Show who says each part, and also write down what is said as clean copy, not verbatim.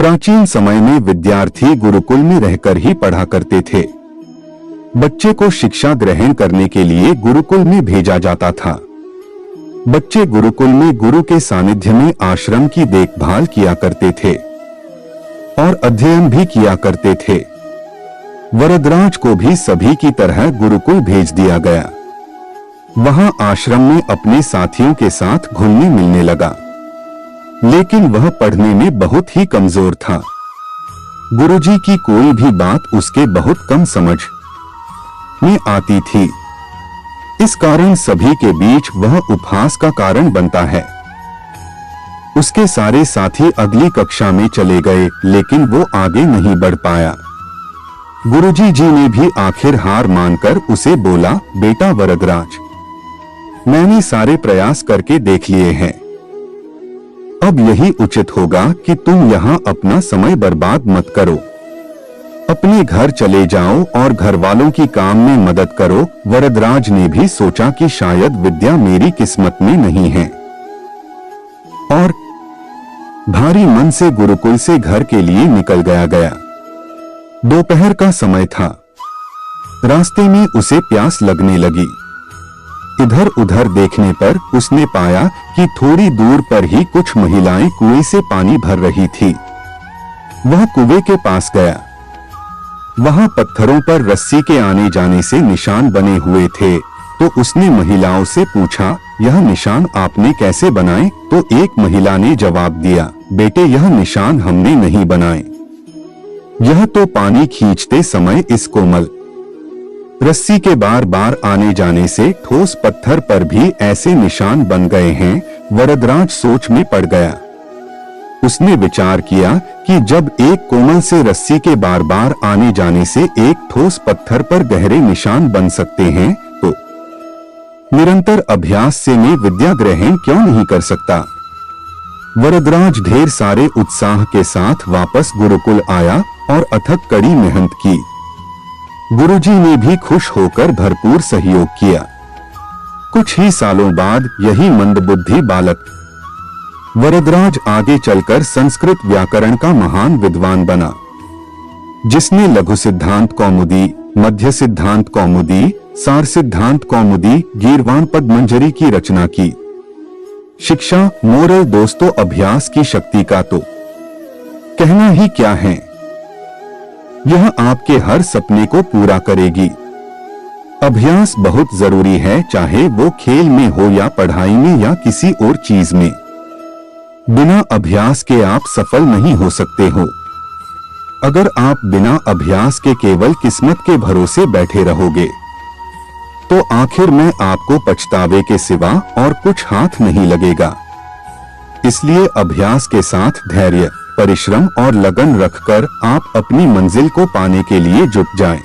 Speaker 1: प्राचीन समय में विद्यार्थी गुरुकुल में रहकर ही पढ़ा करते थे। बच्चे को शिक्षा ग्रहण करने के लिए गुरुकुल में भेजा जाता था। बच्चे गुरुकुल में गुरु के सानिध्य में आश्रम की देखभाल किया करते थे और अध्ययन भी किया करते थे। वरदराज को भी सभी की तरह गुरुकुल भेज दिया गया। वहां आश्रम में अपने साथियों के साथ घुलने मिलने लगा, लेकिन वह पढ़ने में बहुत ही कमजोर था। गुरुजी की कोई भी बात उसके बहुत कम समझ में आती थी। इस कारण सभी के बीच वह उपहास का कारण बनता है। उसके सारे साथी अगली कक्षा में चले गए, लेकिन वो आगे नहीं बढ़ पाया। गुरुजी जी ने भी आखिर हार मानकर उसे बोला, बेटा वरदराज, मैंने सारे प्रयास करके देख लिए हैं। अब यही उचित होगा कि तुम यहाँ अपना समय बर्बाद मत करो। अपने घर चले जाओ और घर वालों की काम में मदद करो। वरदराज ने भी सोचा कि शायद विद्या मेरी किस्मत में नहीं है, और भारी मन से गुरुकुल से घर के लिए निकल गया। दोपहर का समय था। रास्ते में उसे प्यास लगने लगी। इधर उधर देखने पर उसने पाया कि थोड़ी दूर पर ही कुछ महिलाएं कुएं से पानी भर रही थी। वह कुएं के पास गया। वहां पत्थरों पर रस्सी के आने जाने से निशान बने हुए थे, तो उसने महिलाओं से पूछा, यह निशान आपने कैसे बनाए? तो एक महिला ने जवाब दिया, बेटे यह निशान हमने नहीं बनाए, यह तो पानी खींचते समय इस कोमल रस्सी के बार बार आने जाने से ठोस पत्थर पर भी ऐसे निशान बन गए हैं। वरदराज सोच में पड़ गया। उसने विचार किया कि जब एक कोमल से रस्सी के बार बार आने जाने से एक ठोस पत्थर पर गहरे निशान बन सकते हैं, तो निरंतर अभ्यास से मैं विद्या ग्रहण क्यों नहीं कर सकता। वरदराज ढेर सारे उत्साह के साथ वापस गुरुकुल आया और अथक कड़ी मेहनत की। गुरुजी ने भी खुश होकर भरपूर सहयोग किया। कुछ ही सालों बाद यही मंदबुद्धि बालक वरदराज आगे चलकर संस्कृत व्याकरण का महान विद्वान बना, जिसने लघु सिद्धांत कौमुदी, मध्य सिद्धांत कौमुदी, सार सिद्धांत कौमुदी, गीर्वाण पद्मंजरी की रचना की। शिक्षा, मोरल दोस्तों, अभ्यास की शक्ति का तो कहना ही क्या है। यह आपके हर सपने को पूरा करेगी। अभ्यास बहुत जरूरी है, चाहे वो खेल में हो या पढ़ाई में या किसी और चीज में। बिना अभ्यास के आप सफल नहीं हो सकते हो। अगर आप बिना अभ्यास के केवल किस्मत के भरोसे बैठे रहोगे, तो आखिर में आपको पछतावे के सिवा और कुछ हाथ नहीं लगेगा। इसलिए अभ्यास के साथ धैर्य, परिश्रम और लगन रखकर आप अपनी मंजिल को पाने के लिए जुट जाएं।